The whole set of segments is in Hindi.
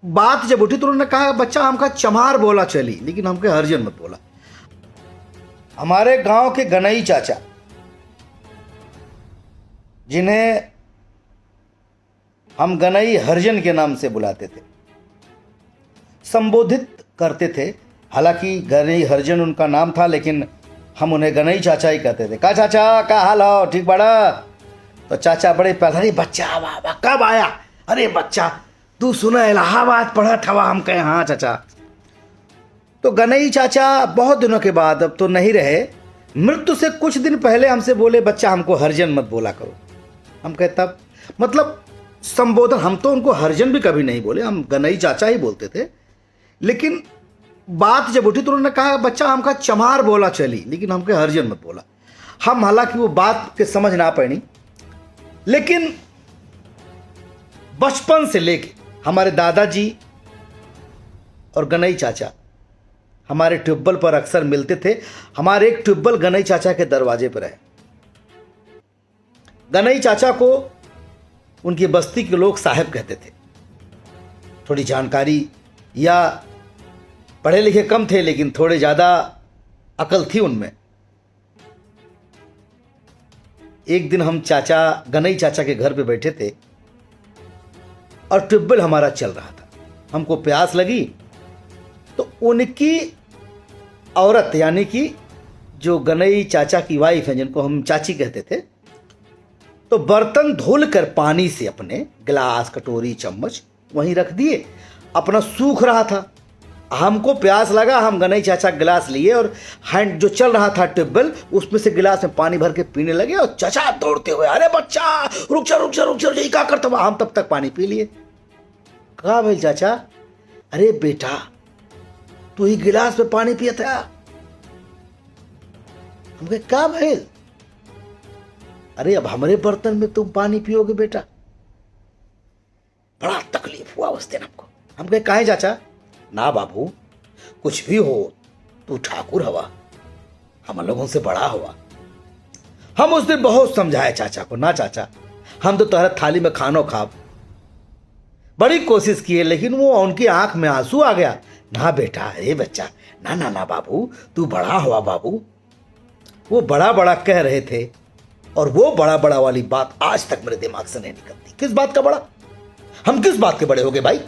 बात जब उठी तो उन्होंने कहा बच्चा हमका चमार बोला चली, लेकिन हमके हरजन मत बोला। हमारे गांव के गनई चाचा, जिन्हें हम गनई हरजन के नाम से बुलाते थे, संबोधित करते थे। हालांकि गनई हरजन उनका नाम था, लेकिन हम उन्हें गनई चाचा ही कहते थे। का चाचा, का हाल हो, ठीक बड़ा? तो चाचा बड़े प्यार, अरे बच्चा वाह कब आया, अरे बच्चा तू सुना इलाहाबाद पढ़ा ठवा? हम कहे हाँ चाचा। तो गनई चाचा बहुत दिनों के बाद, अब तो नहीं रहे, मृत्यु से कुछ दिन पहले हमसे बोले बच्चा हमको हरजन मत बोला करो। हम कहे तब मतलब संबोधन, हम तो उनको हरजन भी कभी नहीं बोले, हम गनई चाचा ही बोलते थे। लेकिन बात जब उठी तो उन्होंने कहा बच्चा हमका चमार बोला चली, लेकिन हमके हरजन मत बोला। हम हालांकि वो बात के समझ ना पड़ी, लेकिन बचपन से लेके हमारे दादाजी और गनई चाचा हमारे ट्यूबवेल पर अक्सर मिलते थे। हमारे एक ट्यूबवेल गनई चाचा के दरवाजे पर है। गनई चाचा को उनकी बस्ती के लोग साहब कहते थे। थोड़ी जानकारी या पढ़े लिखे कम थे, लेकिन थोड़े ज़्यादा अकल थी उनमें। एक दिन हम गनई चाचा के घर पे बैठे थे और ट्यूबवेल हमारा चल रहा था। हमको प्यास लगी तो उनकी औरत, यानी कि जो गनई चाचा की वाइफ है, जिनको हम चाची कहते थे, तो बर्तन धुल कर पानी से अपने गिलास, कटोरी, चम्मच वहीं रख दिए। अपना सूख रहा था। हमको प्यास लगा, हम गनई चाचा गिलास लिए और हैंड जो चल रहा था ट्यूबवेल, उसमें से गिलास में पानी भर के पीने लगे। और चाचा दौड़ते हुए, अरे बच्चा रुक जा रुक जा रुक जा, यही क्या करता हुआ? हम तब तक पानी पी लिए। कहा भाई चाचा, अरे बेटा तू ही गिलास में पानी पिया था। हम कहे क्या भाई? अरे अब हमारे बर्तन में तुम पानी पियोगे बेटा। बड़ा तकलीफ हुआ उस दिन हमको। हम कहे काहे चाचा? ना बाबू, कुछ भी हो तू ठाकुर हवा, हम लोगों से बड़ा हुआ। हम उस दिन बहुत समझाए चाचा को, ना चाचा हम तो तुम्हारे थाली में खानो खाब। बड़ी कोशिश की है, लेकिन वो उनकी आंख में आंसू आ गया। ना बेटा, अरे बच्चा, ना ना ना बाबू, तू बड़ा हुआ बाबू। वो बड़ा बड़ा कह रहे थे, और वो बड़ा बड़ा वाली बात आज तक मेरे दिमाग से नहीं निकलती। किस बात का बड़ा? हम किस बात के बड़े हो गए भाई?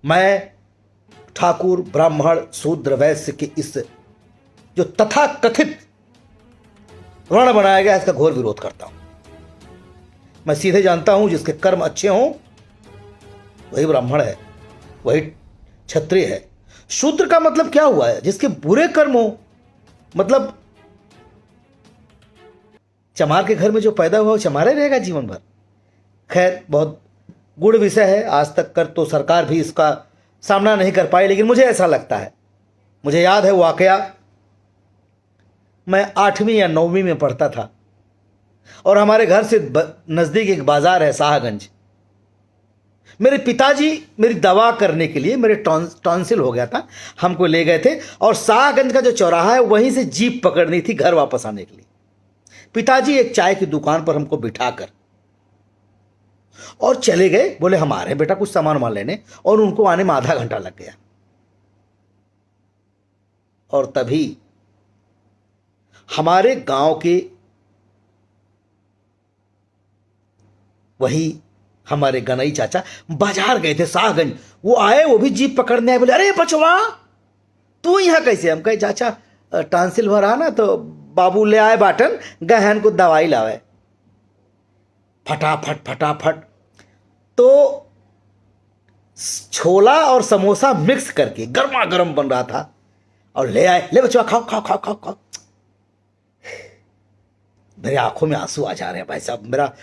मैं ठाकुर, ब्राह्मण, शूद्र, वैश्य के इस जो तथा कथित वर्ण बनाया गया, इसका घोर विरोध करता हूं। मैं सीधे जानता हूं जिसके कर्म अच्छे हों वही ब्राह्मण है, वही क्षत्रिय है। शूद्र का मतलब क्या हुआ है? जिसके बुरे कर्म हो, मतलब चमार के घर में जो पैदा हुआ वो चमार ही रहेगा जीवन भर। खैर, बहुत गुड़ विषय है। आज तक कर तो सरकार भी इसका सामना नहीं कर पाई, लेकिन मुझे ऐसा लगता है, मुझे याद है वाकया, मैं 8वीं या 9वीं में पढ़ता था और हमारे घर से नज़दीक एक बाजार है शाहगंज। मेरे पिताजी मेरी दवा करने के लिए, मेरे टॉन्सिल हो गया था, हमको ले गए थे और शाहगंज का जो चौराहा है वहीं से जीप पकड़नी थी घर वापस आने के लिए। पिताजी एक चाय की दुकान पर हमको बिठाकर और चले गए। बोले हम आ रहे हैं बेटा कुछ सामान वामान लेने, और उनको आने में आधा घंटा लग गया। और तभी हमारे गांव के वही हमारे गनई चाचा बाजार गए थे शाहगंज। वो आए, वो भी जीप पकड़ने आए। बोले अरे बचवा तू यहाँ कैसे? हम कहे चाचा टांसिल भरा ना, तो बाबू ले आए बाटन, गहन को दवाई लावे। फटाफट फटाफट तो छोला और समोसा मिक्स करके गर्मा गर्म बन रहा था और ले आए। ले बच्चा खाओ खाओ खाओ खाओ खाओ। मेरे आंखों में आंसू आ जा रहे हैं भाई साहब।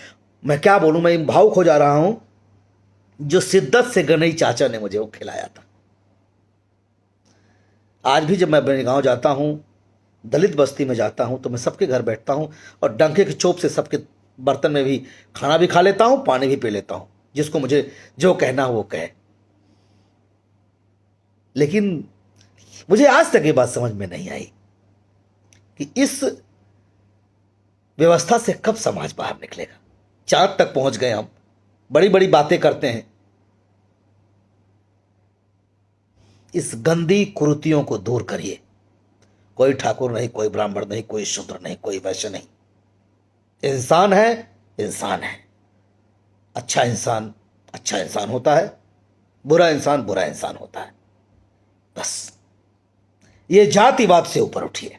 मैं क्या बोलूं, मैं भावुक हो जा रहा हूं। जो शिद्दत से गनई चाचा ने मुझे वो खिलाया था। आज भी जब मैं अपने गांव जाता हूं, दलित बस्ती में जाता हूं, तो मैं सबके घर बैठता हूं और डंके की चोप से सबके बर्तन में भी खाना भी खा लेता हूं, पानी भी पी लेता हूं, जिसको मुझे जो कहना हो वो कहे। लेकिन मुझे आज तक ये बात समझ में नहीं आई कि इस व्यवस्था से कब समाज बाहर निकलेगा। चांद तक पहुंच गए हम, बड़ी बड़ी बातें करते हैं, इस गंदी कुरीतियों को दूर करिए। कोई ठाकुर नहीं, कोई ब्राह्मण नहीं, कोई शूद्र नहीं, कोई वैश्य नहीं। इंसान है, इंसान है। अच्छा इंसान होता है, बुरा इंसान होता है। बस ये जातिवाद से ऊपर उठिए।